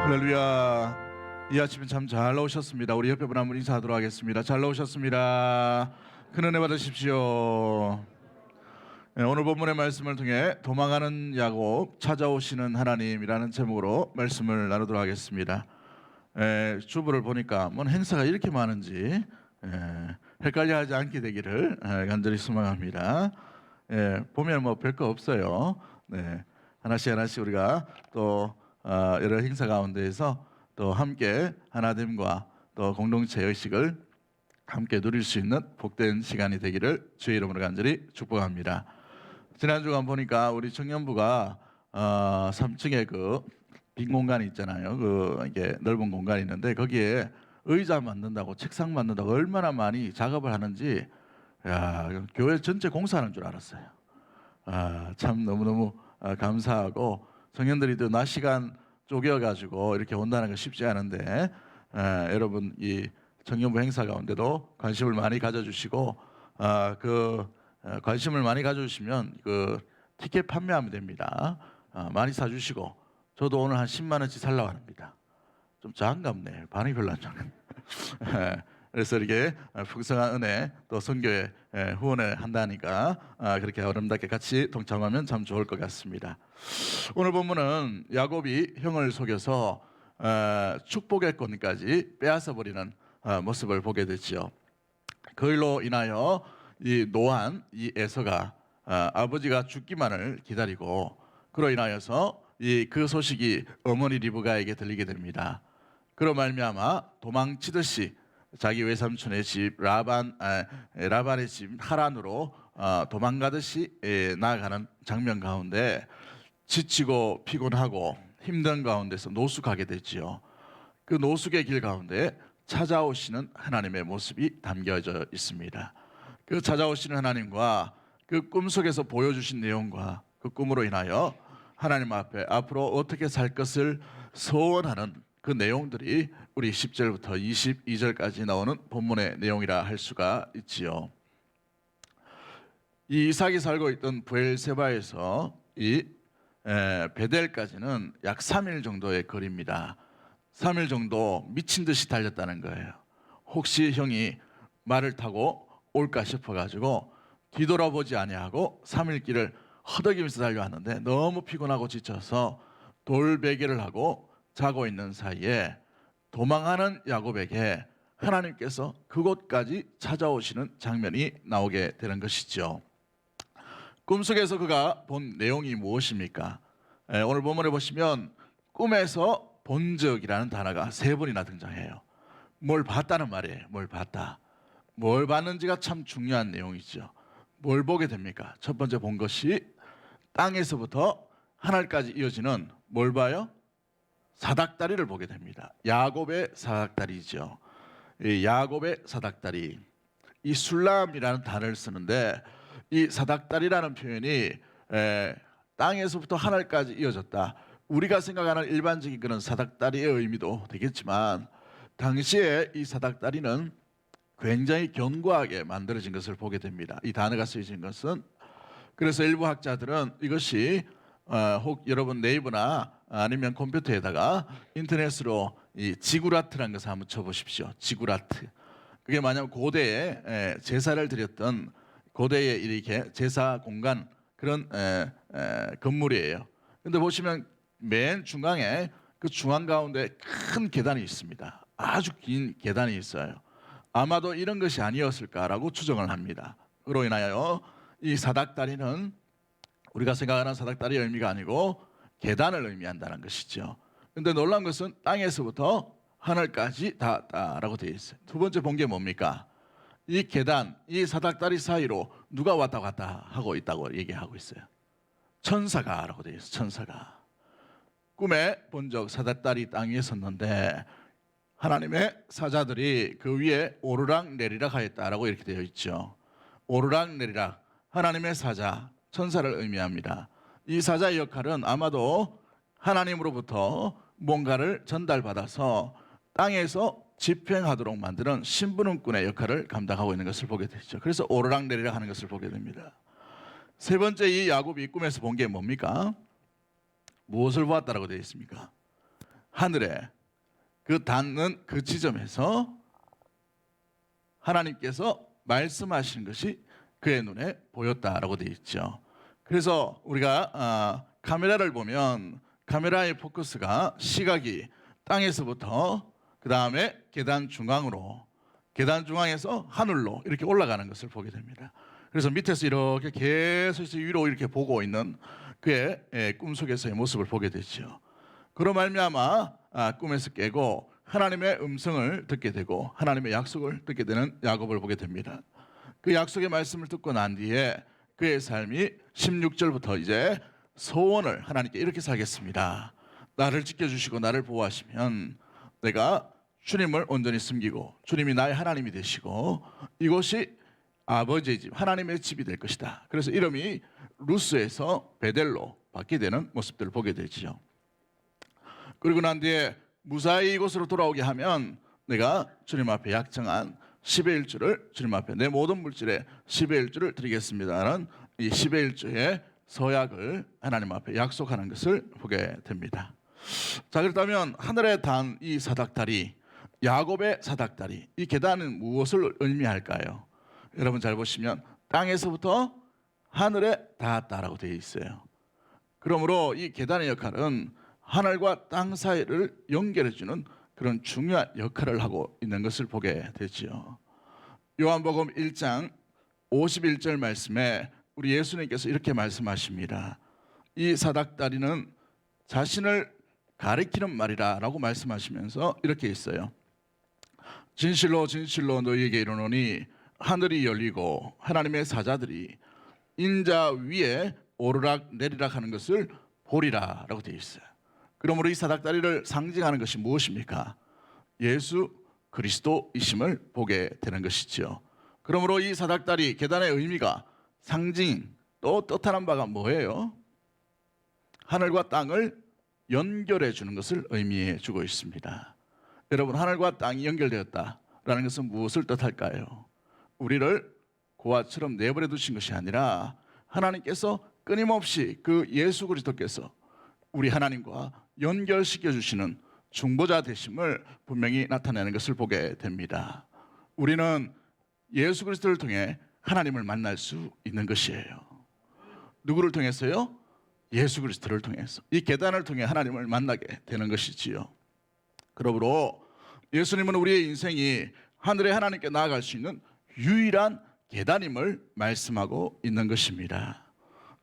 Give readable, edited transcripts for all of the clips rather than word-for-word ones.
할렐루야. 이 아침에 참 잘 나오셨습니다. 우리 옆에 분 한 분 인사하도록 하겠습니다. 잘 나오셨습니다. 큰 은혜 받으십시오. 네, 오늘 본문의 말씀을 통해 도망가는 야곱 찾아오시는 하나님이라는 제목으로 말씀을 나누도록 하겠습니다. 주부를 보니까 뭔 행사가 이렇게 많은지 헷갈려하지 않게 되기를 간절히 소망합니다. 보면 뭐 별거 없어요. 네, 하나씩 하나씩 우리가 또 여러 행사 가운데에서 또 함께 하나됨과 또 공동체 의식을 함께 누릴 수 있는 복된 시간이 되기를 주의 이름으로 간절히 축복합니다. 지난 주간 보니까 우리 청년부가 3층에 그 빈 공간이 있잖아요. 이게 넓은 공간이 있는데 거기에 의자 만든다고 책상 만든다고 얼마나 많이 작업을 하는지 교회 전체 공사하는 줄 알았어요. 참 너무너무 감사하고 청년들이 또 낮 시간 쪼개가지고 이렇게 온다는 거 쉽지 않은데 여러분 이 청년부 행사 가운데도 관심을 많이 가져주시고 관심을 많이 가져주시면 그 티켓 판매하면 됩니다. 많이 사주시고 저도 오늘 한 10만 원씩 살라고 합니다. 좀 작은갑네. 반응이 별로 안 작은. 그래서 이렇게 풍성한 은혜 또 선교에 후원을 한다니까 그렇게 아름답게 같이 동참하면 참 좋을 것 같습니다. 오늘 본문은 야곱이 형을 속여서 축복의 권까지 빼앗아 버리는 모습을 보게 되지요. 그 일로 인하여 이 노한 이 에서가 아버지가 죽기만을 기다리고 그로 인하여서 그 소식이 어머니 리브가에게 들리게 됩니다. 그로 말미암아 도망치듯이 자기 외삼촌의 집 라반의 집 하란으로 도망가듯이 나아가는 장면 가운데 지치고 피곤하고 힘든 가운데서 노숙하게 되지요. 그 노숙의 길 가운데 찾아오시는 하나님의 모습이 담겨져 있습니다. 그 찾아오시는 하나님과 그 꿈속에서 보여주신 내용과 그 꿈으로 인하여 하나님 앞에 앞으로 어떻게 살 것을 소원하는 그 내용들이 우리 10절부터 22절까지 나오는 본문의 내용이라 할 수가 있지요. 이 이삭이 살고 있던 브엘세바에서 이 베델까지는 약 3일 정도의 거리입니다. 3일 정도 미친 듯이 달렸다는 거예요. 혹시 형이 말을 타고 올까 싶어가지고 뒤돌아보지 아니하고 3일 길을 허덕이면서 달려왔는데 너무 피곤하고 지쳐서 돌베개를 하고 자고 있는 사이에 도망하는 야곱에게 하나님께서 그곳까지 찾아오시는 장면이 나오게 되는 것이죠. 꿈속에서 그가 본 내용이 무엇입니까? 오늘 본문에 보시면 꿈에서 본 적이라는 단어가 3번이나 등장해요. 뭘 봤다는 말이에요. 뭘 봤다. 뭘 봤는지가 참 중요한 내용이죠. 뭘 보게 됩니까? 첫 번째 본 것이 땅에서부터 하늘까지 이어지는 뭘 봐요? 사닥다리를 보게 됩니다. 야곱의 사닥다리죠. 이 야곱의 사닥다리. 이 술람이라는 단어를 쓰는데 이 사닥다리라는 표현이 땅에서부터 하늘까지 이어졌다. 우리가 생각하는 일반적인 그런 사닥다리의 의미도 되겠지만 당시에 이 사닥다리는 굉장히 견고하게 만들어진 것을 보게 됩니다. 이 단어가 쓰여진 것은 그래서 일부 학자들은 이것이 혹 여러분 네이버나 아니면 컴퓨터에다가 인터넷으로 이 지구라트라는 것을 한번 쳐보십시오. 지구라트. 그게 만약 고대에 제사를 드렸던 고대의 이렇게 제사 공간 그런 건물이에요. 그런데 보시면 맨 중앙에 그 중앙 가운데 큰 계단이 있습니다. 아주 긴 계단이 있어요. 아마도 이런 것이 아니었을까라고 추정을 합니다. 그로 인하여 이 사닥다리는 우리가 생각하는 사닥다리의 의미가 아니고 계단을 의미한다는 것이죠. 그런데 놀라운 것은 땅에서부터 하늘까지 닿았다라고 되어 있어요. 두 번째 본 게 뭡니까? 이 계단, 이 사닥다리 사이로 누가 왔다 갔다 하고 있다고 얘기하고 있어요. 천사가라고 되어 있어요. 천사가. 꿈에 본 적 사닥다리 땅 위에 섰는데 하나님의 사자들이 그 위에 오르락 내리락 하였다라고 이렇게 되어 있죠. 오르락 내리락 하나님의 사자, 천사를 의미합니다. 이 사자의 역할은 아마도 하나님으로부터 뭔가를 전달받아서 땅에서 집행하도록 만드는 심부름꾼의 역할을 감당하고 있는 것을 보게 되죠. 그래서 오르락 내리락 하는 것을 보게 됩니다. 세 번째 이 야곱이 꿈에서 본 게 뭡니까? 무엇을 보았다라고 되어 있습니까? 하늘에 그 닿는 그 지점에서 하나님께서 말씀하시는 것이 그의 눈에 보였다라고 되어 있죠. 그래서 우리가 카메라를 보면 카메라의 포커스가 시각이 땅에서부터 그 다음에 계단 중앙으로, 계단 중앙에서 하늘로 이렇게 올라가는 것을 보게 됩니다. 그래서 밑에서 이렇게 계속 위로 이렇게 보고 있는 그의 꿈속에서의 모습을 보게 되죠. 그로 말미암아 꿈에서 깨고 하나님의 음성을 듣게 되고 하나님의 약속을 듣게 되는 야곱을 보게 됩니다. 그 약속의 말씀을 듣고 난 뒤에 그의 삶이 16절부터 이제 소원을 하나님께 이렇게 살겠습니다. 나를 지켜주시고 나를 보호하시면 내가 주님을 온전히 섬기고 주님이 나의 하나님이 되시고 이곳이 아버지의 집, 하나님의 집이 될 것이다. 그래서 이름이 루스에서 베델로 바뀌게 되는 모습들을 보게 되죠. 그리고 난 뒤에 무사히 이곳으로 돌아오게 하면 내가 주님 앞에 약정한 10의 1주를 주님 앞에 내 모든 물질에 10의 1주를 드리겠습니다라는 이 10의 1주의 서약을 하나님 앞에 약속하는 것을 보게 됩니다. 자, 그렇다면 하늘에 단 이 사닥다리, 야곱의 사닥다리, 이 계단은 무엇을 의미할까요? 여러분 잘 보시면 땅에서부터 하늘에 닿았다라고 되어 있어요. 그러므로 이 계단의 역할은 하늘과 땅 사이를 연결해주는 그런 중요한 역할을 하고 있는 것을 보게 되지요. 요한복음 1장 51절 말씀에 우리 예수님께서 이렇게 말씀하십니다. 이 사닥다리는 자신을 가리키는 말이라 라고 말씀하시면서 이렇게 있어요. 진실로 진실로 너희에게 이르노니 하늘이 열리고 하나님의 사자들이 인자 위에 오르락 내리락 하는 것을 보리라 라고 되어 있어요. 그러므로 이 사닥다리를 상징하는 것이 무엇입니까? 예수 그리스도이심을 보게 되는 것이죠. 그러므로 이 사닥다리 계단의 의미가 상징 또 뜻하는 바가 뭐예요? 하늘과 땅을 연결해 주는 것을 의미해 주고 있습니다. 여러분, 하늘과 땅이 연결되었다라는 것은 무엇을 뜻할까요? 우리를 고아처럼 내버려 두신 것이 아니라 하나님께서 끊임없이 그 예수 그리스도께서 우리 하나님과 연결시켜 주시는 중보자 되심을 분명히 나타내는 것을 보게 됩니다. 우리는 예수 그리스도를 통해 하나님을 만날 수 있는 것이에요. 누구를 통해서요? 예수 그리스도를 통해서. 이 계단을 통해 하나님을 만나게 되는 것이지요. 그러므로 예수님은 우리의 인생이 하늘의 하나님께 나아갈 수 있는 유일한 계단임을 말씀하고 있는 것입니다.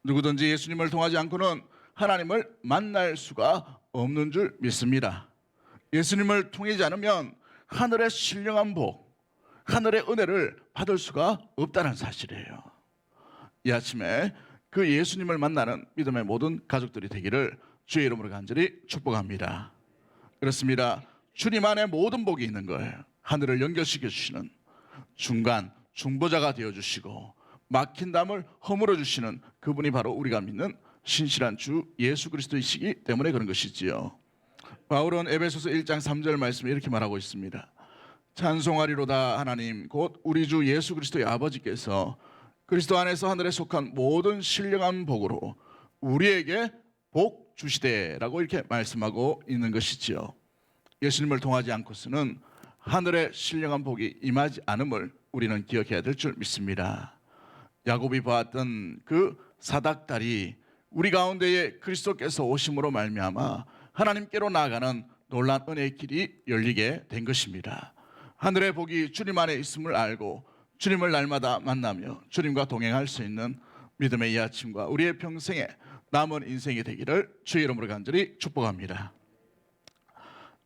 누구든지 예수님을 통하지 않고는 하나님을 만날 수가 없는 줄 믿습니다. 예수님을 통하지 않으면 하늘의 신령한 복, 하늘의 은혜를 받을 수가 없다는 사실이에요. 이 아침에 그 예수님을 만나는 믿음의 모든 가족들이 되기를 주의 이름으로 간절히 축복합니다. 그렇습니다. 주님 안에 모든 복이 있는 거예요. 하늘을 연결시켜 주시는 중간 중보자가 되어주시고 막힌 담을 허물어 주시는 그분이 바로 우리가 믿는 신실한 주 예수 그리스도이시기 때문에 그런 것이지요. 바울은 에베소서 1장 3절 말씀에 이렇게 말하고 있습니다. 찬송하리로다 하나님 곧 우리 주 예수 그리스도의 아버지께서 그리스도 안에서 하늘에 속한 모든 신령한 복으로 우리에게 복 주시되라고 이렇게 말씀하고 있는 것이지요. 예수님을 통하지 않고서는 하늘의 신령한 복이 임하지 않음을 우리는 기억해야 될 줄 믿습니다. 야곱이 보았던 그 사닥다리, 우리 가운데에 그리스도께서 오심으로 말미암아 하나님께로 나아가는 놀라운 은혜의 길이 열리게 된 것입니다. 하늘의 복이 주님 안에 있음을 알고 주님을 날마다 만나며 주님과 동행할 수 있는 믿음의 이 아침과 우리의 평생에 남은 인생이 되기를 주의 이름으로 간절히 축복합니다.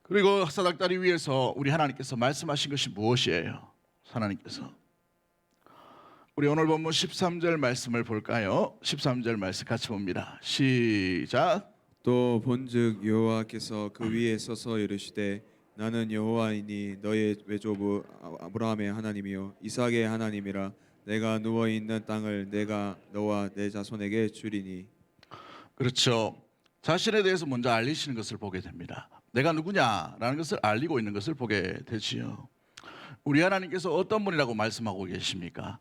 그리고 사닥다리 위에서 우리 하나님께서 말씀하신 것이 무엇이에요? 하나님께서 우리 오늘 본문 13절 말씀을 볼까요? 13절 말씀 같이 봅니다. 시작. 또 본즉 여호와께서 그 위에 서서 이르시되 나는 여호와이니 너의 외조부 아브라함의 하나님이요 이삭의 하나님이라. 내가 누워 있는 땅을 내가 너와 내 자손에게 주리니. 그렇죠. 자신에 대해서 먼저 알리시는 것을 보게 됩니다. 내가 누구냐라는 것을 알리고 있는 것을 보게 되지요. 우리 하나님께서 어떤 분이라고 말씀하고 계십니까?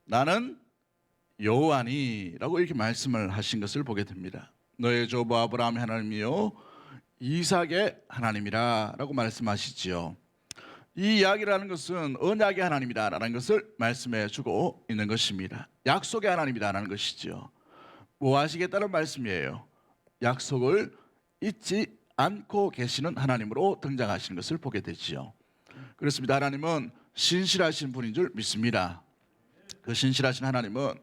나는 여호와니라고 이렇게 말씀을 하신 것을 보게 됩니다. 너의 조부 아브라함의 하나님이요 이삭의 하나님이라라고 말씀하시지요. 이 이야기라는 것은 언약의 하나님이다라는 것을 말씀해 주고 있는 것입니다. 약속의 하나님이다라는 것이지요. 뭐 하시겠다는 말씀이에요. 약속을 잊지 않고 계시는 하나님으로 등장하시는 것을 보게 되지요. 그렇습니다. 하나님은 신실하신 분인 줄 믿습니다. 그 신실하신 하나님은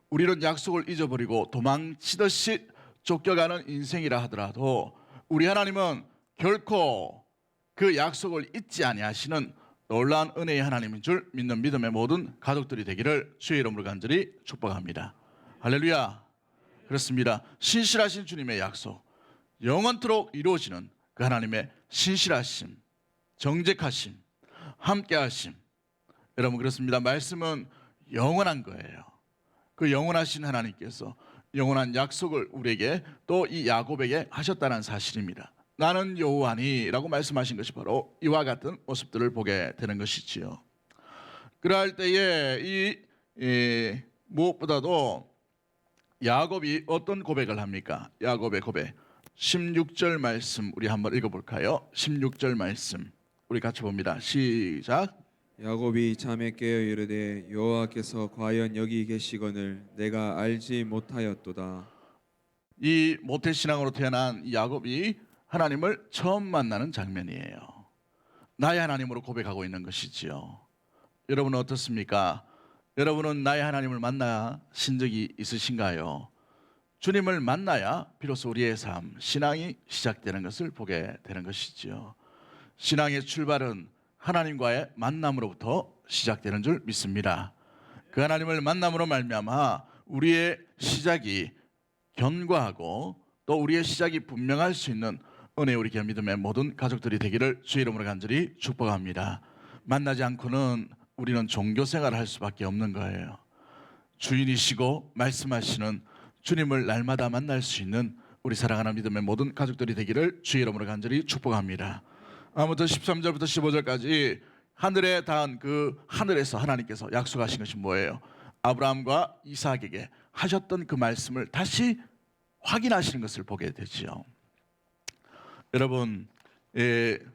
우리는 약속을 잊어버리고 도망치듯이 쫓겨가는 인생이라 하더라도 우리 하나님은 결코 그 약속을 잊지 아니하시는 놀라운 은혜의 하나님인 줄 믿는 믿음의 모든 가족들이 되기를 주의 이름으로 간절히 축복합니다. 할렐루야. 그렇습니다. 신실하신 주님의 약속, 영원토록 이루어지는 그 하나님의 신실하심, 정직하심, 함께하심. 여러분 그렇습니다. 말씀은 영원한 거예요. 그 영원하신 하나님께서 영원한 약속을 우리에게 또 이 야곱에게 하셨다는 사실입니다. 나는 여호와니라고 말씀하신 것이 바로 이와 같은 모습들을 보게 되는 것이지요. 그러할 때에 무엇보다도 야곱이 어떤 고백을 합니까? 야곱의 고백 16절 말씀 우리 한번 읽어볼까요? 16절 말씀 우리 같이 봅니다. 시작. 야곱이 잠에 깨어 이르되 여호와께서 과연 여기 계시거늘 내가 알지 못하였도다. 이 모태신앙으로 태어난 이 야곱이 하나님을 처음 만나는 장면이에요. 나의 하나님으로 고백하고 있는 것이지요. 여러분은 어떻습니까? 여러분은 나의 하나님을 만나신 적이 있으신가요? 주님을 만나야 비로소 우리의 삶, 신앙이 시작되는 것을 보게 되는 것이지요. 신앙의 출발은 하나님과의 만남으로부터 시작되는 줄 믿습니다. 그 하나님을 만남으로 말미암아 우리의 시작이 견고하고 또 우리의 시작이 분명할 수 있는 은혜 우리 교회 믿음의 모든 가족들이 되기를 주의 이름으로 간절히 축복합니다. 만나지 않고는 우리는 종교 생활을 할 수밖에 없는 거예요. 주인이시고 말씀하시는 주님을 날마다 만날 수 있는 우리 사랑하는 믿음의 모든 가족들이 되기를 주의 이름으로 간절히 축복합니다. 아무튼 13절부터 15절까지 하늘에 닿은 그 하늘에서 하나님께서 약속하신 것이 뭐예요? 아브라함과 이삭에게 하셨던 그 말씀을 다시 확인하시는 것을 보게 되지요. 여러분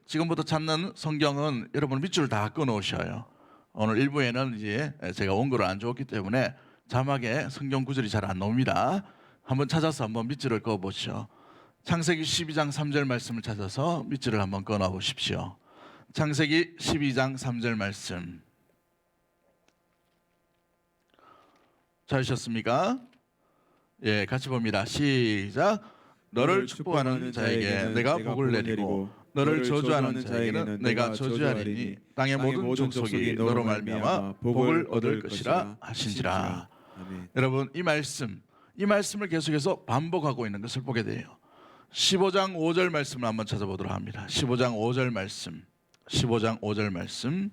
지금부터 찾는 성경은 여러분 밑줄 다 끊어오셔요. 오늘 일부에는 이제 제가 원고를 안 줬기 때문에 자막에 성경 구절이 잘 안 나옵니다. 한번 찾아서 한번 밑줄을 그어보시오. 창세기 12장 3절 말씀을 찾아서 밑줄을 한번 끊어 보십시오. 창세기 12장 3절 말씀 찾으셨습니까? 예, 같이 봅니다. 시작. 너를 축복하는 자에게 내가 복을 내리고 너를 저주하는 자에게는 내가 저주하리니 땅의 모든 족속이 너로 말미암아 복을 얻을 것이라 하신지라. 아멘. 여러분 이 말씀을 계속해서 반복하고 있는 것을 보게 돼요. 15장 5절 말씀을 한번 찾아보도록 합니다. 15장 5절 말씀 15장 5절 말씀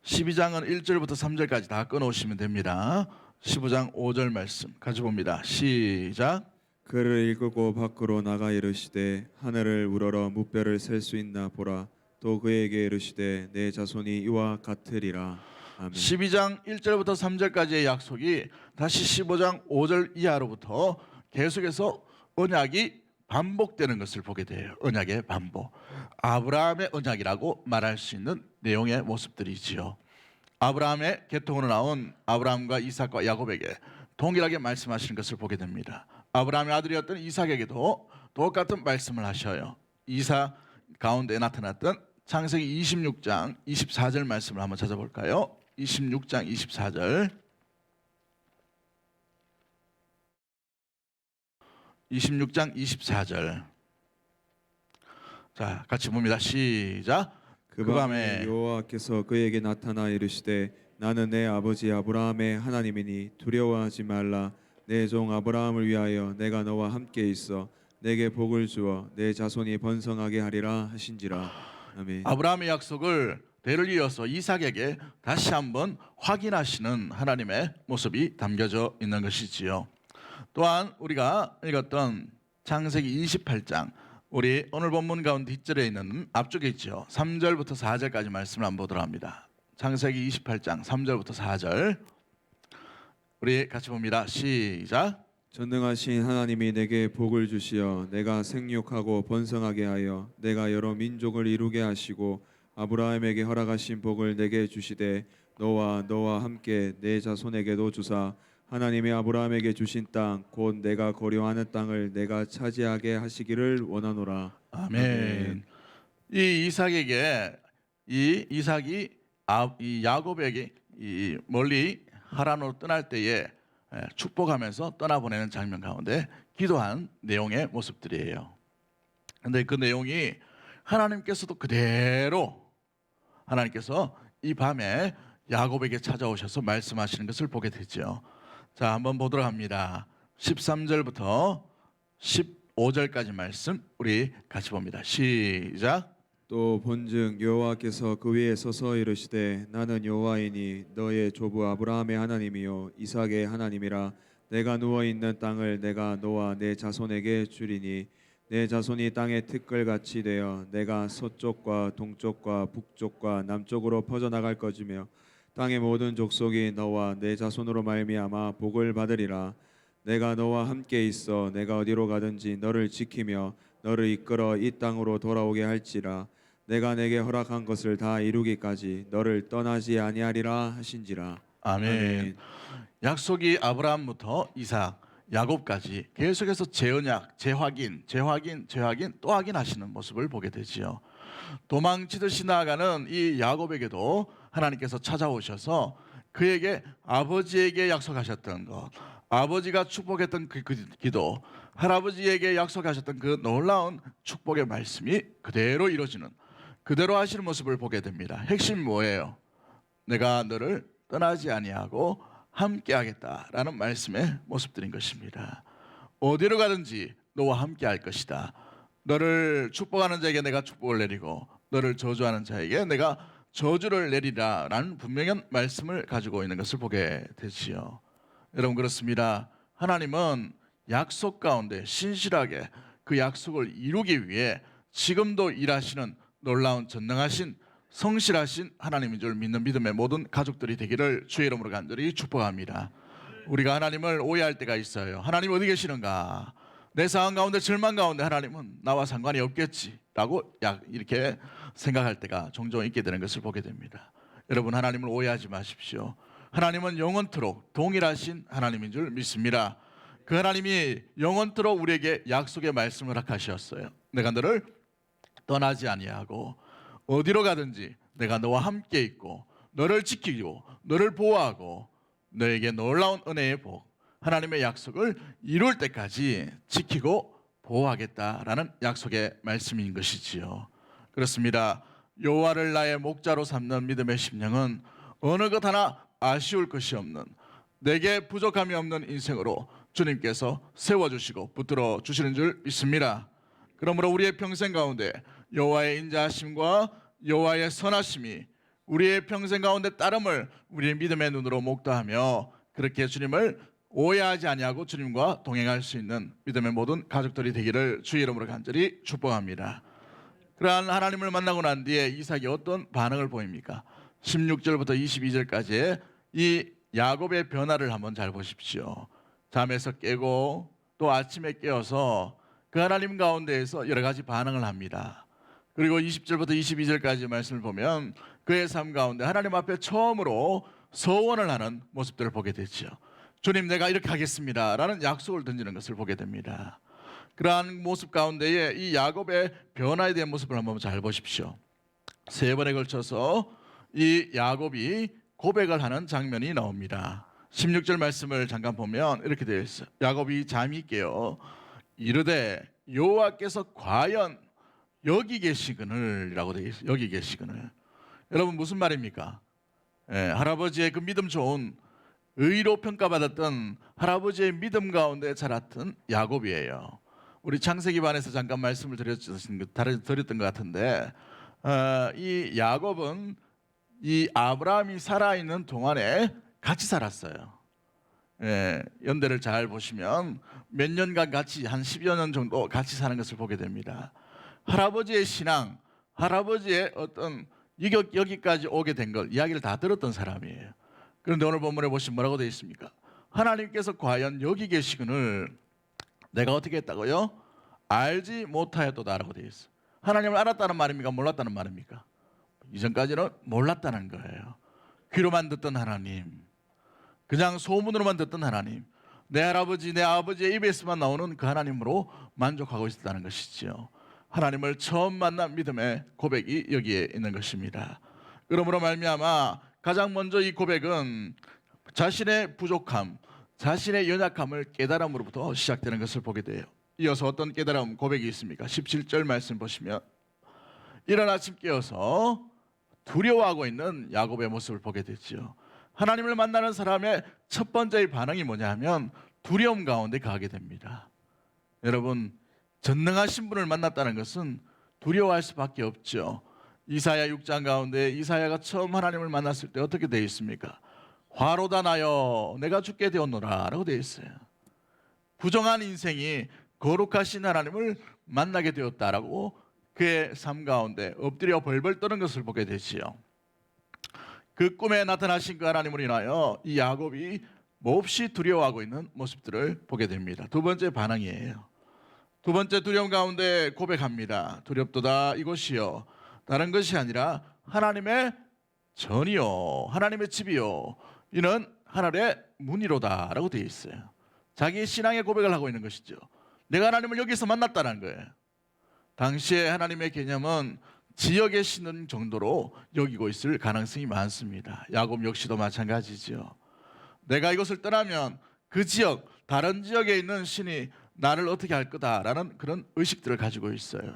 12장은 1절부터 3절까지 다 끊어오시면 됩니다. 15장 5절 말씀 같이 봅니다. 시작. 그를 이끌고 밖으로 나가 이르시되 하늘을 우러러 무뼈를 셀 수 있나 보라. 또 그에게 이르시되 내 자손이 이와 같으리라. 아멘. 12장 1절부터 3절까지의 약속이 다시 15장 5절 이하로부터 계속해서 언약이 반복되는 것을 보게 돼요. 언약의 반복. 아브라함의 언약이라고 말할 수 있는 내용의 모습들이지요. 아브라함의 계통으로 나온 아브라함과 이삭과 야곱에게 동일하게 말씀하시는 것을 보게 됩니다. 아브라함의 아들이었던 이삭에게도 똑같은 말씀을 하셔요. 이삭 가운데 나타났던 창세기 26장 24절 말씀을 한번 찾아볼까요? 26장 24절 26장 24절 자 같이 봅니다. 시작. 그 밤에 여호와께서 그에게 나타나 이르시되 나는 내 아버지 아브라함의 하나님이니 두려워하지 말라. 내 종 아브라함을 위하여 내가 너와 함께 있어 내게 복을 주어 내 자손이 번성하게 하리라 하신지라. 아멘. 아브라함의 약속을 대를 이어서 이삭에게 다시 한번 확인하시는 하나님의 모습이 담겨져 있는 것이지요. 또한 우리가 읽었던 창세기 28장 우리 오늘 본문 가운데 뒷절에 있는 앞쪽에 있죠. 3절부터 4절까지 말씀을 한번 보도록 합니다. 창세기 28장 3절부터 4절 우리 같이 봅니다. 시작. 전능하신 하나님이 내게 복을 주시어 내가 생육하고 번성하게 하여 내가 여러 민족을 이루게 하시고 아브라함에게 허락하신 복을 내게 주시되 너와 함께 내 자손에게도 주사 하나님이 아브라함에게 주신 땅 곧 내가 거류하는 땅을 내가 차지하게 하시기를 원하노라. 아멘. 이 이삭에게 이 이삭이 이 야곱에게 이 멀리 하란으로 떠날 때에 축복하면서 떠나보내는 장면 가운데 기도한 내용의 모습들이에요. 근데 그 내용이 하나님께서도 그대로 하나님께서 이 밤에 야곱에게 찾아오셔서 말씀하시는 것을 보게 되죠. 자, 한번 보도록 합니다. 13절부터 15절까지 말씀 우리 같이 봅니다. 시작. 또 본즉 여호와께서 그 위에 서서 이르시되 나는 여호와이니 너의 조부 아브라함의 하나님이요 이삭의 하나님이라 내가 누워 있는 땅을 내가 너와 내 자손에게 주리니 내 자손이 땅의 티끌같이 되어 내가 서쪽과 동쪽과 북쪽과 남쪽으로 퍼져나갈 것이며 땅의 모든 족속이 너와 내 자손으로 말미암아 복을 받으리라. 내가 너와 함께 있어 내가 어디로 가든지 너를 지키며 너를 이끌어 이 땅으로 돌아오게 할지라. 내가 내게 허락한 것을 다 이루기까지 너를 떠나지 아니하리라 하신지라. 아멘. 약속이 아브라함부터 이삭, 야곱까지 계속해서 재언약, 재확인 또 확인하시는 모습을 보게 되지요. 도망치듯이 나아가는 이 야곱에게도 하나님께서 찾아오셔서 그에게 아버지에게 약속하셨던 것, 아버지가 축복했던 그 기도, 할아버지에게 약속하셨던 그 놀라운 축복의 말씀이 그대로 이루어지는, 그대로 하시는 모습을 보게 됩니다. 핵심 뭐예요? 내가 너를 떠나지 아니하고 함께하겠다라는 말씀의 모습들인 것입니다. 어디로 가든지 너와 함께할 것이다. 너를 축복하는 자에게 내가 축복을 내리고 너를 저주하는 자에게 내가 저주를 내리라라는 분명한 말씀을 가지고 있는 것을 보게 되지요. 여러분, 그렇습니다. 하나님은 약속 가운데 신실하게 그 약속을 이루기 위해 지금도 일하시는 놀라운 전능하신 성실하신 하나님인 줄 믿는 믿음의 모든 가족들이 되기를 주의 이름으로 간절히 축복합니다. 우리가 하나님을 오해할 때가 있어요. 하나님 어디 계시는가? 내 상황 가운데 절망 가운데 하나님은 나와 상관이 없겠지라고 이렇게 생각할 때가 종종 있게 되는 것을 보게 됩니다. 여러분, 하나님을 오해하지 마십시오. 하나님은 영원토록 동일하신 하나님인 줄 믿습니다. 그 하나님이 영원토록 우리에게 약속의 말씀을 허락하셨어요. 내가 너를 떠나지 아니하고 어디로 가든지 내가 너와 함께 있고 너를 지키고 너를 보호하고 너에게 놀라운 은혜의 복, 하나님의 약속을 이룰 때까지 지키고 보호하겠다라는 약속의 말씀인 것이지요. 그렇습니다. 여호와를 나의 목자로 삼는 믿음의 심령은 어느 것 하나 아쉬울 것이 없는, 내게 부족함이 없는 인생으로 주님께서 세워주시고 붙들어 주시는 줄 믿습니다. 그러므로 우리의 평생 가운데 여호와의 인자하심과 여호와의 선하심이 우리의 평생 가운데 따름을 우리의 믿음의 눈으로 목도하며 그렇게 주님을 오해하지 아니하고 주님과 동행할 수 있는 믿음의 모든 가족들이 되기를 주의 이름으로 간절히 축복합니다. 그러한 하나님을 만나고 난 뒤에 이삭이 어떤 반응을 보입니까? 16절부터 22절까지의 이 야곱의 변화를 한번 잘 보십시오. 잠에서 깨고 또 아침에 깨어서 그 하나님 가운데에서 여러 가지 반응을 합니다. 그리고 20절부터 22절까지 말씀을 보면 그의 삶 가운데 하나님 앞에 처음으로 서원을 하는 모습들을 보게 되죠. 주님, 내가 이렇게 하겠습니다 라는 약속을 던지는 것을 보게 됩니다. 그러한 모습 가운데에 이 야곱의 변화에 대한 모습을 한번 잘 보십시오. 3번에 걸쳐서 이 야곱이 고백을 하는 장면이 나옵니다. 16절 말씀을 잠깐 보면 이렇게 되어 있어요. 야곱이 잠이 깨어 이르되 여호와께서 과연 여기 계시거늘 이라고 되어 있어요. 여기 계시거늘. 여러분, 무슨 말입니까? 할아버지의 그 믿음 좋은 의로 평가받았던 할아버지의 믿음 가운데 자랐던 야곱이에요. 우리 창세기반에서 잠깐 말씀을 드렸던 것 같은데 이 야곱은 이 아브라함이 살아있는 동안에 같이 살았어요. 연대를 잘 보시면 몇 년간 같이 한 10여 년 정도 같이 사는 것을 보게 됩니다. 할아버지의 신앙, 할아버지의 어떤 여기까지 오게 된 걸 이야기를 다 들었던 사람이에요. 그런데 오늘 본문에 보시면 뭐라고 되어 있습니까? 하나님께서 과연 여기 계시거늘 내가 어떻게 했다고요? 알지 못하였도다라고 되어 있어요. 하나님을 알았다는 말입니까? 몰랐다는 말입니까? 이전까지는 몰랐다는 거예요. 귀로만 듣던 하나님, 그냥 소문으로만 듣던 하나님, 내 할아버지, 내 아버지의 입에서만 나오는 그 하나님으로 만족하고 있었다는 것이지요. 하나님을 처음 만난 믿음의 고백이 여기에 있는 것입니다. 그러므로 말미암아 가장 먼저 이 고백은 자신의 부족함, 자신의 연약함을 깨달음으로부터 시작되는 것을 보게 돼요. 이어서 어떤 깨달음 고백이 있습니까? 17절 말씀 보시면 이른 아침 깨어서 두려워하고 있는 야곱의 모습을 보게 되죠. 하나님을 만나는 사람의 첫 번째 반응이 뭐냐 하면 두려움 가운데 가게 됩니다. 여러분, 전능하신 분을 만났다는 것은 두려워할 수밖에 없죠. 이사야 6장 가운데 이사야가 처음 하나님을 만났을 때 어떻게 되어 있습니까? 화로다 나여 내가 죽게 되었노라 라고 되어 있어요. 부정한 인생이 거룩하신 하나님을 만나게 되었다라고 그의 삶 가운데 엎드려 벌벌 떠는 것을 보게 되지요. 그 꿈에 나타나신 그 하나님으로 인하여 이 야곱이 몹시 두려워하고 있는 모습들을 보게 됩니다. 두 번째 반응이에요. 두 번째 두려움 가운데 고백합니다. 두렵도다 이곳이요 다른 것이 아니라 하나님의 전이요 하나님의 집이요 이는 하늘의 문이로다 라고 되어 있어요. 자기 신앙의 고백을 하고 있는 것이죠. 내가 하나님을 여기서 만났다는 거예요. 당시에 하나님의 개념은 지역에 신는 정도로 여기고 있을 가능성이 많습니다. 야곱 역시도 마찬가지죠. 내가 이곳을 떠나면 그 지역, 다른 지역에 있는 신이 나를 어떻게 할 거다라는 그런 의식들을 가지고 있어요.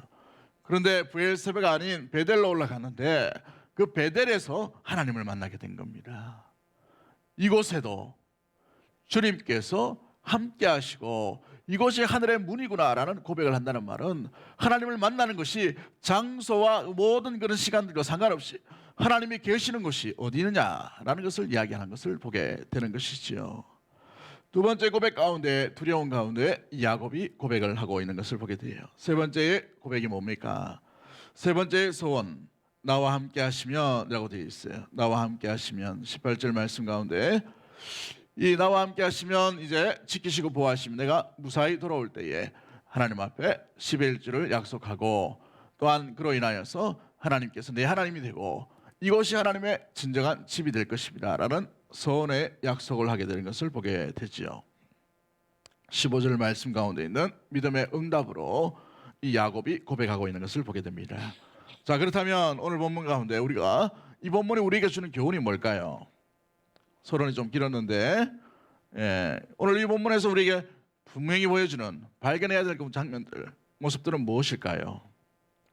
그런데 브엘세바가 아닌 베델로 올라가는데 그 베델에서 하나님을 만나게 된 겁니다. 이곳에도 주님께서 함께 하시고 이곳이 하늘의 문이구나라는 고백을 한다는 말은 하나님을 만나는 것이 장소와 모든 그런 시간들과 상관없이 하나님이 계시는 곳이 어디 있느냐라는 것을 이야기하는 것을 보게 되는 것이지요. 두 번째 고백 가운데 두려움 가운데 야곱이 고백을 하고 있는 것을 보게 돼요. 세 번째 고백이 뭡니까? 세 번째 소원 나와 함께 하시면 라고 되어 있어요. 나와 함께 하시면 18절 말씀 가운데 이 나와 함께 하시면 이제 지키시고 보호하시면 내가 무사히 돌아올 때에 하나님 앞에 11주를 약속하고 또한 그로 인하여서 하나님께서 내 하나님이 되고 이것이 하나님의 진정한 집이 될 것입니다 라는 서원의 약속을 하게 되는 것을 보게 되지요. 15절 말씀 가운데 있는 믿음의 응답으로 이 야곱이 고백하고 있는 것을 보게 됩니다. 자, 그렇다면 오늘 본문 가운데 우리가 이 본문이 우리에게 주는 교훈이 뭘까요? 서론이 좀 길었는데 오늘 이 본문에서 우리에게 분명히 보여주는 발견해야 될 그 장면들, 모습들은 무엇일까요?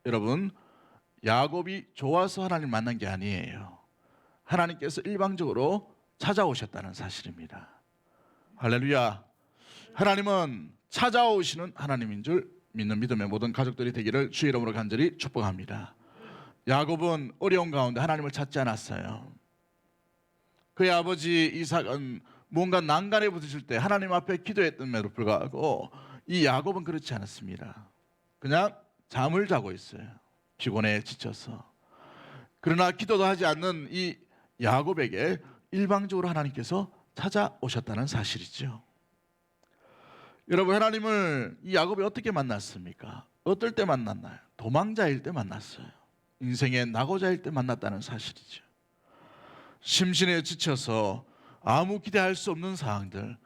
여러분, 야곱이 좋아서 하나님 만난 게 아니에요. 하나님께서 일방적으로 찾아오셨다는 사실입니다. 할렐루야. 하나님은 찾아오시는 하나님인 줄 믿는 믿음의 모든 가족들이 되기를 주의 이름으로 간절히 축복합니다. 야곱은 어려운 가운데 하나님을 찾지 않았어요. 그의 아버지 이삭은 뭔가 난간에 부딪힐 때 하나님 앞에 기도했음에도 불구하고 이 야곱은 그렇지 않았습니다. 그냥 잠을 자고 있어요. 피곤해 지쳐서. 그러나 기도도 하지 않는 이 야곱에게 일방적으로 하나님께서 찾아오셨다는 사실이죠. 여러분, 하나님을 이 야곱이 어떻게 만났습니까? 어떨 때 만났나요? 도망자일 때 만났어요. 인생의 낙오자일 때 만났다는 사실이죠. 심신에 지쳐서 아무 기대할 수 없는 상황들,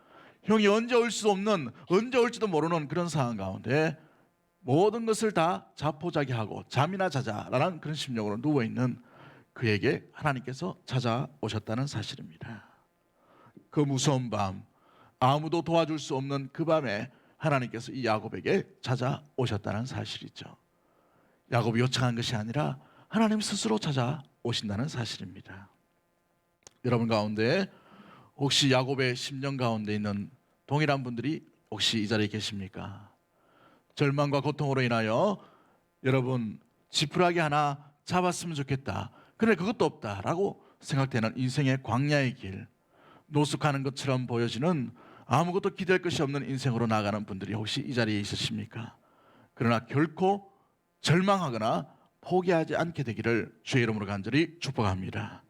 형이 언제 올 수 없는, 언제 올지도 모르는 그런 상황 가운데 모든 것을 다 자포자기하고 잠이나 자자라는 그런 심령으로 누워있는 그에게 하나님께서 찾아오셨다는 사실입니다. 그 무서운 밤, 아무도 도와줄 수 없는 그 밤에 하나님께서 이 야곱에게 찾아오셨다는 사실이죠. 야곱이 요청한 것이 아니라 하나님 스스로 찾아오신다는 사실입니다. 여러분 가운데 혹시 야곱의 심령 가운데 있는 동일한 분들이 혹시 이 자리에 계십니까? 절망과 고통으로 인하여 여러분 지푸라기 하나 잡았으면 좋겠다, 그래 그것도 없다라고 생각되는 인생의 광야의 길, 노숙하는 것처럼 보여지는 아무것도 기댈 것이 없는 인생으로 나아가는 분들이 혹시 이 자리에 있으십니까? 그러나 결코 절망하거나 포기하지 않게 되기를 주의 이름으로 간절히 축복합니다.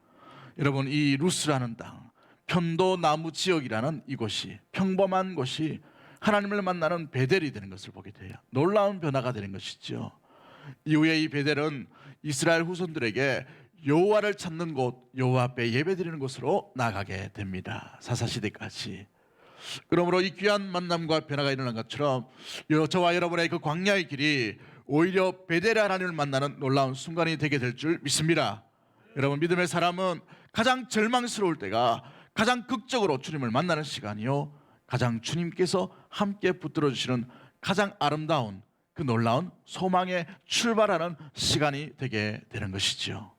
여러분, 이 루스라는 땅, 편도나무 지역이라는 이곳이, 평범한 곳이 하나님을 만나는 베델이 되는 것을 보게 돼요. 놀라운 변화가 되는 것이죠. 이후에 이 베델은 이스라엘 후손들에게 여호와를 찾는 곳, 여호와 앞에 예배드리는 곳으로 나가게 됩니다. 사사시대까지. 그러므로 이 귀한 만남과 변화가 일어난 것처럼 저와 여러분의 그 광야의 길이 오히려 베델의 하나님을 만나는 놀라운 순간이 되게 될 줄 믿습니다. 여러분, 믿음의 사람은 가장 절망스러울 때가 가장 극적으로 주님을 만나는 시간이요, 가장 주님께서 함께 붙들어 주시는 가장 아름다운 그 놀라운 소망에 출발하는 시간이 되게 되는 것이지요.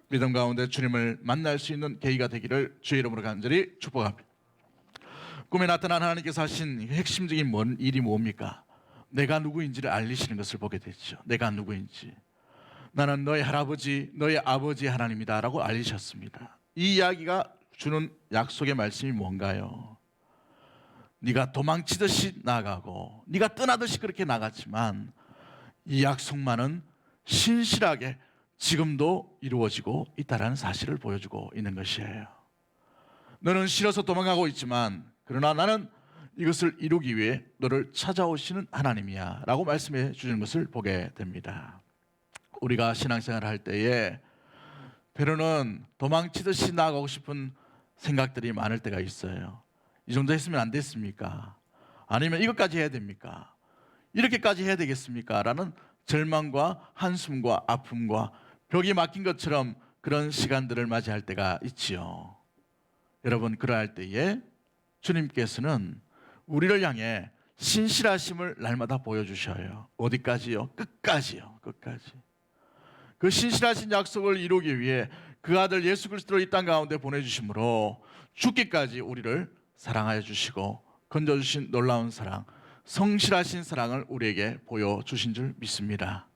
믿음 가운데 주님을 만날 수 있는 계기가 되기를 주의 이름으로 간절히 축복합니다. 꿈에 나타난 하나님께서 하신 핵심적인 일이 뭡니까? 내가 누구인지를 알리시는 것을 보게 되죠. 내가 누구인지. 나는 너의 할아버지, 너의 아버지 하나님이다 라고 알리셨습니다. 이 이야기가 주는 약속의 말씀이 뭔가요? 네가 도망치듯이 나가고 네가 떠나듯이 그렇게 나갔지만 이 약속만은 신실하게 지금도 이루어지고 있다는 사실을 보여주고 있는 것이에요. 너는 싫어서 도망가고 있지만 그러나 나는 이것을 이루기 위해 너를 찾아오시는 하나님이야 라고 말씀해 주시는 것을 보게 됩니다. 우리가 신앙생활을 할 때에 때로는 도망치듯이 나가고 싶은 생각들이 많을 때가 있어요. 이 정도 했으면 안 됐습니까? 아니면 이것까지 해야 됩니까? 이렇게까지 해야 되겠습니까? 라는 절망과 한숨과 아픔과 벽이 막힌 것처럼 그런 시간들을 맞이할 때가 있지요. 여러분, 그러할 때에 주님께서는 우리를 향해 신실하심을 날마다 보여주셔요. 어디까지요? 끝까지요. 끝까지. 그 신실하신 약속을 이루기 위해 그 아들 예수 그리스도를 이 땅 가운데 보내주심으로 죽기까지 우리를 사랑하여 주시고 건져주신 놀라운 사랑, 성실하신 사랑을 우리에게 보여주신 줄 믿습니다.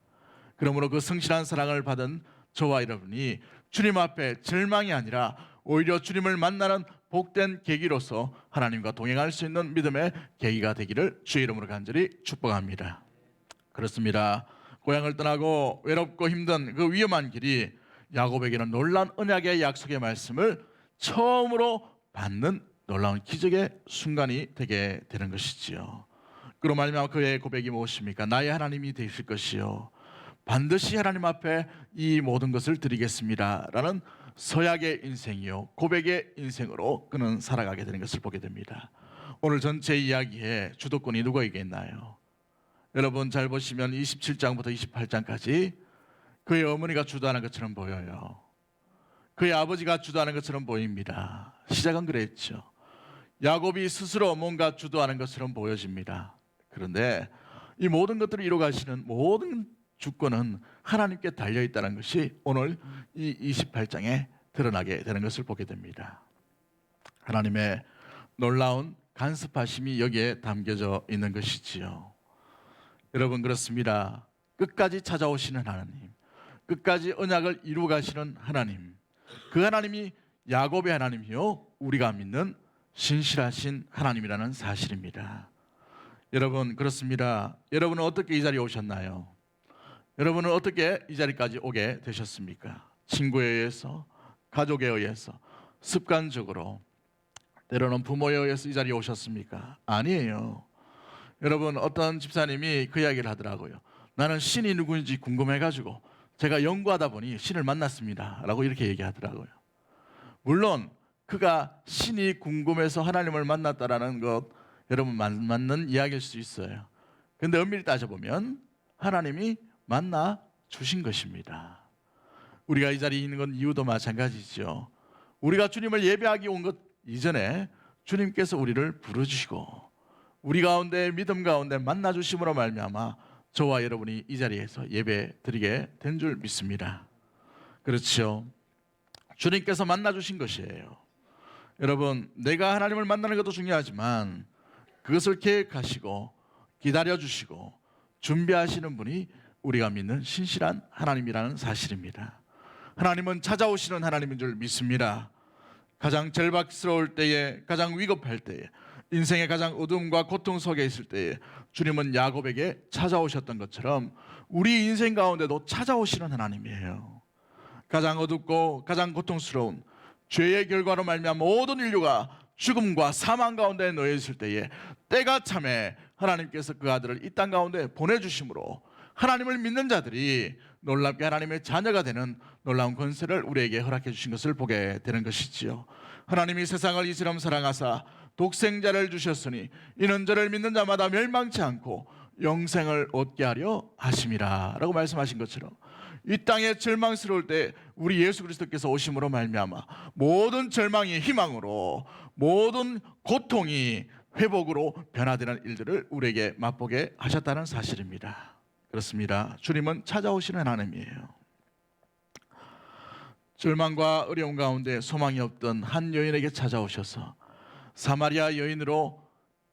그러므로 그 성실한 사랑을 받은 저와 여러분이 주님 앞에 절망이 아니라 오히려 주님을 만나는 복된 계기로서 하나님과 동행할 수 있는 믿음의 계기가 되기를 주의 이름으로 간절히 축복합니다. 그렇습니다. 고향을 떠나고 외롭고 힘든 그 위험한 길이 야곱에게는 놀라운 언약의 약속의 말씀을 처음으로 받는 놀라운 기적의 순간이 되게 되는 것이지요. 그로 말미암아 그의 고백이 무엇입니까? 나의 하나님이 되실 것이요 반드시 하나님 앞에 이 모든 것을 드리겠습니다 라는 서약의 인생이요 고백의 인생으로 그는 살아가게 되는 것을 보게 됩니다. 오늘 전체 이야기의 주도권이 누구에게 있나요? 여러분 잘 보시면 27장부터 28장까지 그의 어머니가 주도하는 것처럼 보여요. 그의 아버지가 주도하는 것처럼 보입니다. 시작은 그랬죠. 야곱이 스스로 뭔가 주도하는 것처럼 보여집니다. 그런데 이 모든 것들을 이루어가시는 모든 주권은 하나님께 달려있다는 것이 오늘 이 28장에 드러나게 되는 것을 보게 됩니다. 하나님의 놀라운 간섭하심이 여기에 담겨져 있는 것이지요. 여러분 그렇습니다. 끝까지 찾아오시는 하나님, 끝까지 언약을 이루어 가시는 하나님, 그 하나님이 야곱의 하나님이요 우리가 믿는 신실하신 하나님이라는 사실입니다. 여러분 그렇습니다. 여러분은 어떻게 이 자리에 오셨나요? 여러분은 어떻게 이 자리까지 오게 되셨습니까? 친구에 의해서, 가족에 의해서, 습관적으로, 때로는 부모에 의해서 이 자리에 오셨습니까? 아니에요. 여러분 어떤 집사님이 그 이야기를 하더라고요. 나는 신이 누구인지 궁금해가지고 제가 연구하다 보니 신을 만났습니다 라고 이렇게 얘기하더라고요. 물론 그가 신이 궁금해서 하나님을 만났다라는 것 여러분 맞는 이야기일 수 있어요. 그런데 엄밀히 따져보면 하나님이 만나 주신 것입니다. 우리가 이 자리에 있는 건 이유도 마찬가지죠. 우리가 주님을 예배하기 온 것 이전에 주님께서 우리를 부르주시고 우리 가운데 믿음 가운데 만나 주심으로 말미암아 저와 여러분이 이 자리에서 예배 드리게 된 줄 믿습니다. 그렇죠. 주님께서 만나 주신 것이에요. 여러분 내가 하나님을 만나는 것도 중요하지만 그것을 계획하시고 기다려 주시고 준비하시는 분이 우리가 믿는 신실한 하나님이라는 사실입니다. 하나님은 찾아오시는 하나님인 줄 믿습니다. 가장 절박스러울 때에, 가장 위급할 때에, 인생의 가장 어둠과 고통 속에 있을 때에 주님은 야곱에게 찾아오셨던 것처럼 우리 인생 가운데도 찾아오시는 하나님이에요. 가장 어둡고 가장 고통스러운 죄의 결과로 말미암아 모든 인류가 죽음과 사망 가운데 놓여 있을 때에 때가 참에 하나님께서 그 아들을 이 땅 가운데 보내주심으로 하나님을 믿는 자들이 놀랍게 하나님의 자녀가 되는 놀라운 권세를 우리에게 허락해 주신 것을 보게 되는 것이지요. 하나님이 세상을 이처럼 사랑하사 독생자를 주셨으니 이는 저를 믿는 자마다 멸망치 않고 영생을 얻게 하려 하심이라 라고 말씀하신 것처럼 이 땅에 절망스러울 때 우리 예수 그리스도께서 오심으로 말미암아 모든 절망이 희망으로, 모든 고통이 회복으로 변화되는 일들을 우리에게 맛보게 하셨다는 사실입니다. 그렇습니다. 주님은 찾아오시는 하나님이에요. 절망과 어려움 가운데 소망이 없던 한 여인에게 찾아오셔서 사마리아 여인으로,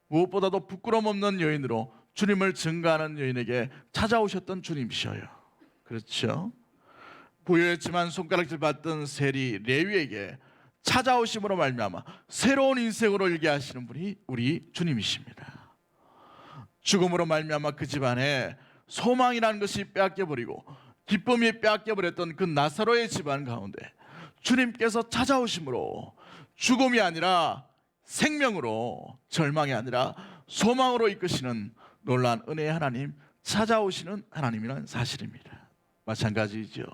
무엇보다도 부끄러움 없는 여인으로 주님을 증거하는 여인에게 찾아오셨던 주님이셔요. 그렇죠? 부유했지만 손가락질 받던 세리 레위에게 찾아오심으로 말미암아 새로운 인생으로 일게 하시는 분이 우리 주님이십니다. 죽음으로 말미암아 그 집안에 소망이라는 것이 빼앗겨버리고 기쁨이 빼앗겨버렸던 그 나사로의 집안 가운데 주님께서 찾아오심으로 죽음이 아니라 생명으로, 절망이 아니라 소망으로 이끄시는 놀라운 은혜의 하나님, 찾아오시는 하나님이라는 사실입니다. 마찬가지죠.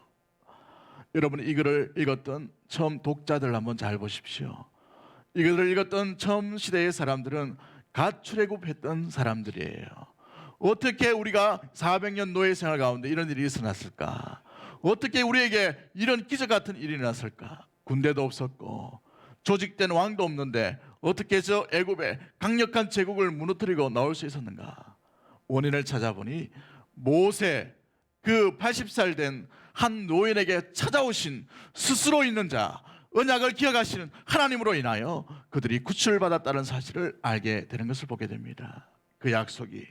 여러분이 이 글을 읽었던 처음 독자들 한번 잘 보십시오. 이 글을 읽었던 처음 시대의 사람들은 갓 출애굽했던 사람들이에요. 어떻게 우리가 400년 노예 생활 가운데 이런 일이 일어났을까? 어떻게 우리에게 이런 기적 같은 일이 일어났을까? 군대도 없었고 조직된 왕도 없는데 어떻게 저 애굽의 강력한 제국을 무너뜨리고 나올 수 있었는가? 원인을 찾아보니 모세, 그 80살 된 한 노인에게 찾아오신 스스로 있는 자, 언약을 기억하시는 하나님으로 인하여 그들이 구출을 받았다는 사실을 알게 되는 것을 보게 됩니다. 그 약속이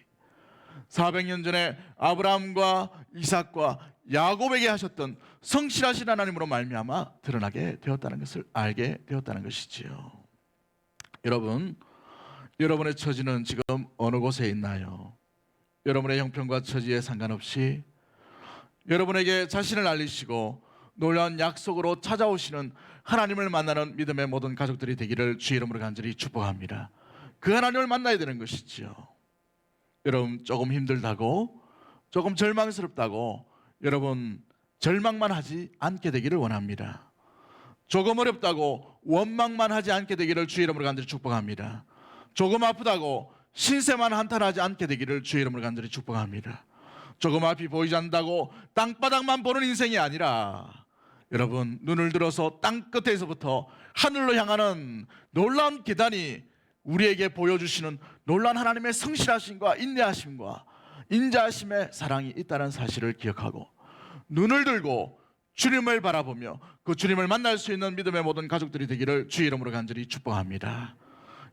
400년 전에 아브라함과 이삭과 야곱에게 하셨던 성실하신 하나님으로 말미암아 드러나게 되었다는 것을 알게 되었다는 것이지요. 여러분, 여러분의 처지는 지금 어느 곳에 있나요? 여러분의 형편과 처지에 상관없이 여러분에게 자신을 알리시고 놀라운 약속으로 찾아오시는 하나님을 만나는 믿음의 모든 가족들이 되기를 주의 이름으로 간절히 축복합니다. 그 하나님을 만나야 되는 것이지요. 여러분, 조금 힘들다고, 조금 절망스럽다고 여러분 절망만 하지 않게 되기를 원합니다. 조금 어렵다고 원망만 하지 않게 되기를 주의 이름으로 간절히 축복합니다. 조금 아프다고 신세만 한탄하지 않게 되기를 주의 이름으로 간절히 축복합니다. 조금 앞이 보이지 않는다고 땅바닥만 보는 인생이 아니라 여러분, 눈을 들어서 땅 끝에서부터 하늘로 향하는 놀라운 계단이 우리에게 보여주시는 놀라운 하나님의 성실하심과 인내하심과 인자하심의 사랑이 있다는 사실을 기억하고 눈을 들고 주님을 바라보며 그 주님을 만날 수 있는 믿음의 모든 가족들이 되기를 주의 이름으로 간절히 축복합니다.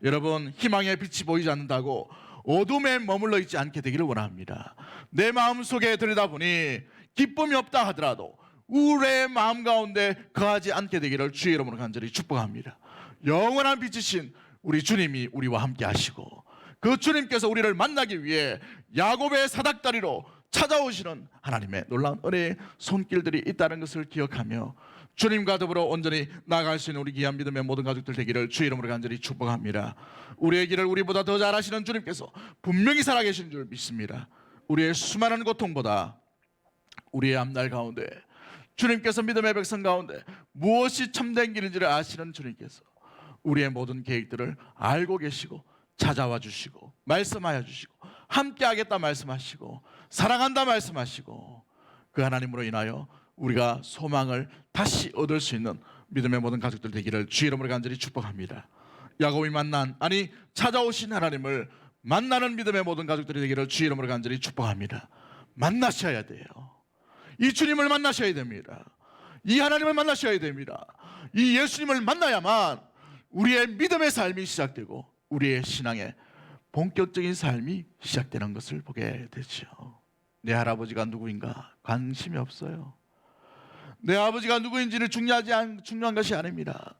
여러분, 희망의 빛이 보이지 않는다고 어둠에 머물러 있지 않게 되기를 원합니다. 내 마음속에 들여다보니 기쁨이 없다 하더라도 우울의 마음 가운데 거하지 않게 되기를 주의 이름으로 간절히 축복합니다. 영원한 빛이신 우리 주님이 우리와 함께 하시고 그 주님께서 우리를 만나기 위해 야곱의 사닥다리로 찾아오시는 하나님의 놀라운 은혜의 손길들이 있다는 것을 기억하며 주님과 더불어 온전히 나아갈 수 있는 우리 귀한 믿음의 모든 가족들 되기를 주의 이름으로 간절히 축복합니다. 우리의 길을 우리보다 더 잘 아시는 주님께서 분명히 살아계신 줄 믿습니다. 우리의 수많은 고통보다 우리의 앞날 가운데 주님께서 믿음의 백성 가운데 무엇이 참된 길인지를 아시는 주님께서 우리의 모든 계획들을 알고 계시고 찾아와 주시고 말씀하여 주시고 함께 하겠다 말씀하시고 사랑한다 말씀하시고 그 하나님으로 인하여 우리가 소망을 다시 얻을 수 있는 믿음의 모든 가족들 되기를 주의 이름으로 간절히 축복합니다. 야곱이 찾아오신 하나님을 만나는 믿음의 모든 가족들이 되기를 주의 이름으로 간절히 축복합니다. 만나셔야 돼요. 이 주님을 만나셔야 됩니다. 이 하나님을 만나셔야 됩니다. 이 예수님을 만나야만 우리의 믿음의 삶이 시작되고 우리의 신앙의 본격적인 삶이 시작되는 것을 보게 되죠. 내 할아버지가 누구인가 관심이 없어요. 내 아버지가 누구인지는 중요한 것이 아닙니다.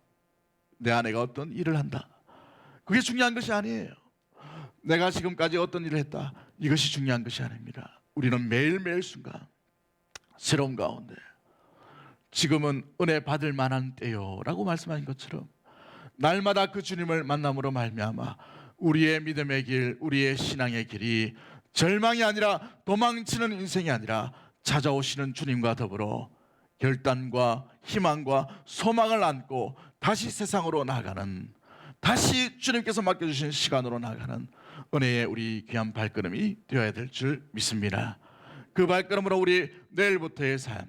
내 아내가 어떤 일을 한다, 그게 중요한 것이 아니에요. 내가 지금까지 어떤 일을 했다, 이것이 중요한 것이 아닙니다. 우리는 매일매일 순간 새로운 가운데 지금은 은혜 받을 만한 때요라고 말씀하신 것처럼 날마다 그 주님을 만남으로 말미암아 우리의 믿음의 길, 우리의 신앙의 길이 절망이 아니라 도망치는 인생이 아니라 찾아오시는 주님과 더불어 결단과 희망과 소망을 안고 다시 세상으로 나아가는, 다시 주님께서 맡겨주신 시간으로 나아가는 은혜의 우리 귀한 발걸음이 되어야 될 줄 믿습니다. 그 발걸음으로 우리 내일부터의 삶,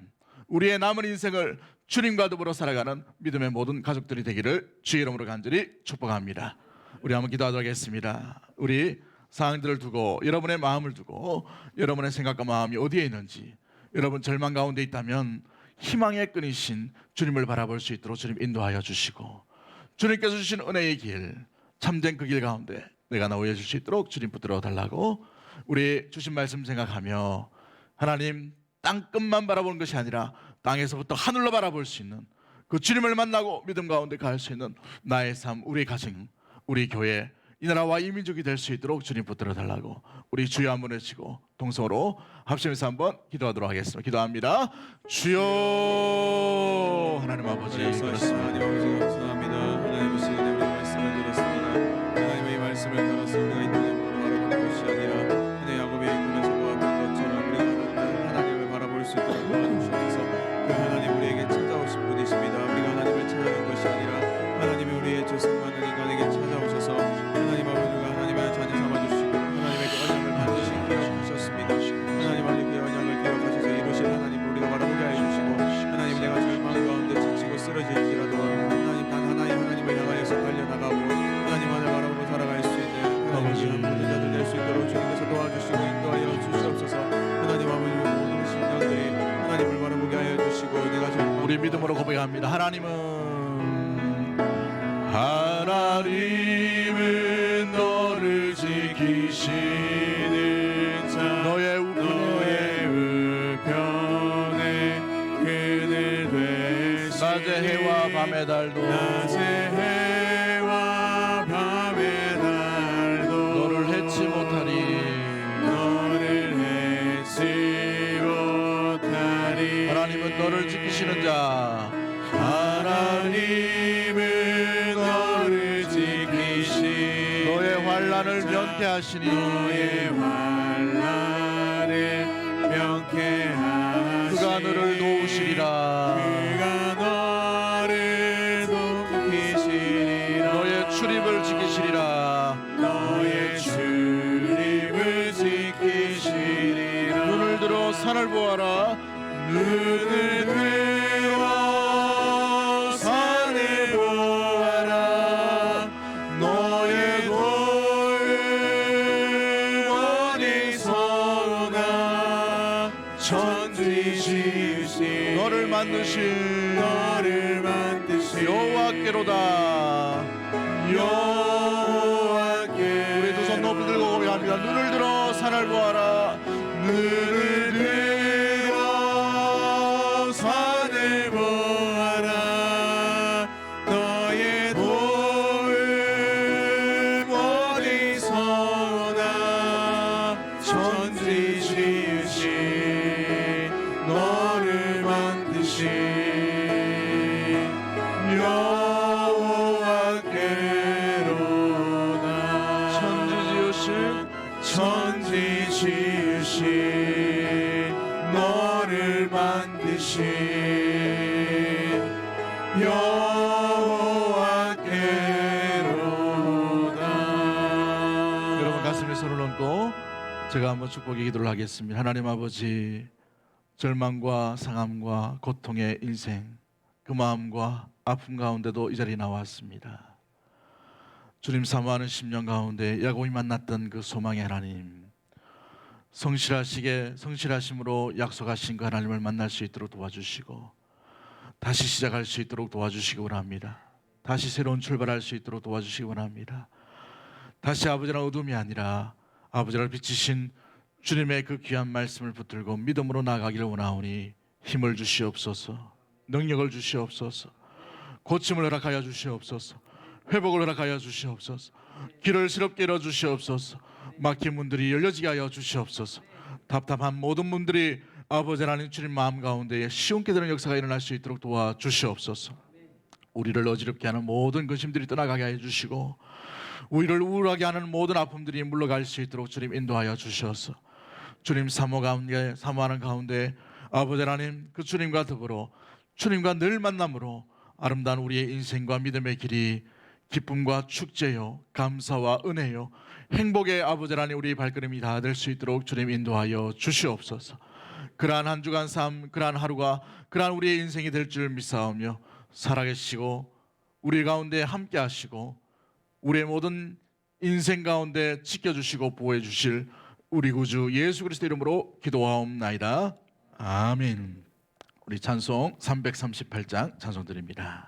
우리의 남은 인생을 주님과 더불어 살아가는 믿음의 모든 가족들이 되기를 주의 이름으로 간절히 축복합니다. 우리 한번 기도하도록 하겠습니다. 우리 상황들을 두고, 여러분의 마음을 두고, 여러분의 생각과 마음이 어디에 있는지, 여러분 절망 가운데 있다면 희망의 끈이신 주님을 바라볼 수 있도록 주님 인도하여 주시고, 주님께서 주신 은혜의 길, 참된 그 길 가운데 내가 나오여 줄 수 있도록 주님 붙들어 달라고 우리 주신 말씀 생각하며, 하나님 땅끝만 바라보는 것이 아니라 땅에서부터 하늘로 바라볼 수 있는 그 주님을 만나고 믿음 가운데 갈 수 있는 나의 삶, 우리 가정, 우리 교회, 이 나라와 이 민족이 될 수 있도록 주님 붙들어 달라고 우리 주여 한번 외치고 동성으로 합심해서 한번 기도하도록 하겠습니다. 기도합니다. 주여. 하나님 아버지 그렇습니다. 하나님 아버지 감사합니다. 하나님의 시간에 우리 말씀을 들었습니다. 하나님의 말씀을 따라서 우리가 이 땅에 바라보는 것이 아니라 은혜 야곱의 꿈에서 보았던 것처럼 우리가 하나님을 바라볼 수 있도록 도와주셔서 그 하나님 우리에게 찾아오신 분이십니다. 우리가 하나님을 찾아간 것이 아니라 하나님이 우리의 죄성 많은 인간에게 찾아오셔서 하나님 아버지가 하나님의 자녀 삼아주시고 하나님의 그 언약을 반드시 기억하셨습니다. 하나님 아버지 그 언약을 기억하셔서 이루신 하나님 우리가 바라보게 하여 주시고, 하나님 내가 절망 가운데 지치고 쓰러질지라도 하나님 단 하나의 하나님을 향하여서 달려나가고 하나님 안을 바라보고 살아갈 수 있는 하나님의 한 모든 자들 될 수 있도록 주님께서 도와주시고 인도하여 주시옵소서. 하나님 아버지 모든 심령들이 하나님을 바라보게 하여 주시고, 내가 절망 우리 믿음으로 고백합니다. 하나님은 너를 지키시는 자, 너의 우편에 그늘 되시니 낮의 해와 밤의 달도 너를 해치 못하리. 하나님은 너를 지키시는 자, 하나님은 너를 지키시니 너의 환난을 면케하시니 너의 환난을 명케하시니 그가 너를 도우시리라. 그가 너를 돕히시리라. 너의 출입을 지키시리라. 너의 출입을 지키시리라. 눈을 들어 산을 보아라. 눈을 들어 산을 보아라. 너의 도움 어디서 오나. 천지 지으신 너를 만드신 여호와께로다. 여호와께. 우리 두 손 높이 들고 고백합니다. 눈을 들어 산을 보아라. 눈을 들어 산을 보아라. 너의 도움 어디서 오나. 천지 지으신 너를 만드신 여호와께로다. 천지 지으신 너를 만드신 여호와께로다. 여러분 가슴에 손을 얹고 제가 한번 축복의 기도를 하겠습니다. 하나님 아버지, 절망과 상함과 고통의 인생, 그 마음과 아픔 가운데도 이 자리에 나왔습니다. 주님 사모하는 심령 가운데 야곱이 만났던 그 소망의 하나님, 성실하심으로 약속하신 그 하나님을 만날 수 있도록 도와주시고 다시 시작할 수 있도록 도와주시기 원합니다. 다시 새로운 출발할 수 있도록 도와주시기 원합니다. 다시 아버지랑 어둠이 아니라 아버지를 비치신 주님의 그 귀한 말씀을 붙들고 믿음으로 나아가기를 원하오니 힘을 주시옵소서, 능력을 주시옵소서, 고침을 허락하여 주시옵소서, 회복을 허락하여 주시옵소서, 길을 새롭게 열어 주시옵소서, 막힌 문들이 열려지게 하여 주시옵소서, 답답한 모든 문들이 아버지 하나님 주님 마음 가운데 쉬운 깨달은 역사가 일어날 수 있도록 도와주시옵소서. 우리를 어지럽게 하는 모든 근심들이 떠나가게 해주시고 우리를 우울하게 하는 모든 아픔들이 물러갈 수 있도록 주님 인도하여 주셔서 주님 사모하는 가운데 아버지 하나님 그 주님과 더불어 주님과 늘 만남으로 아름다운 우리의 인생과 믿음의 길이 기쁨과 축제요 감사와 은혜요 행복의 아버지 하나님 우리의 발걸음이 다 될 수 있도록 주님 인도하여 주시옵소서. 그러한 한 주간 삶 그러한 하루가 그러한 우리의 인생이 될 줄 믿사오며 살아계시고 우리 가운데 함께 하시고 우리의 모든 인생 가운데 지켜주시고 보호해 주실 우리 구주 예수 그리스도 이름으로 기도하옵나이다. 아멘. 우리 찬송 338장 찬송 드립니다.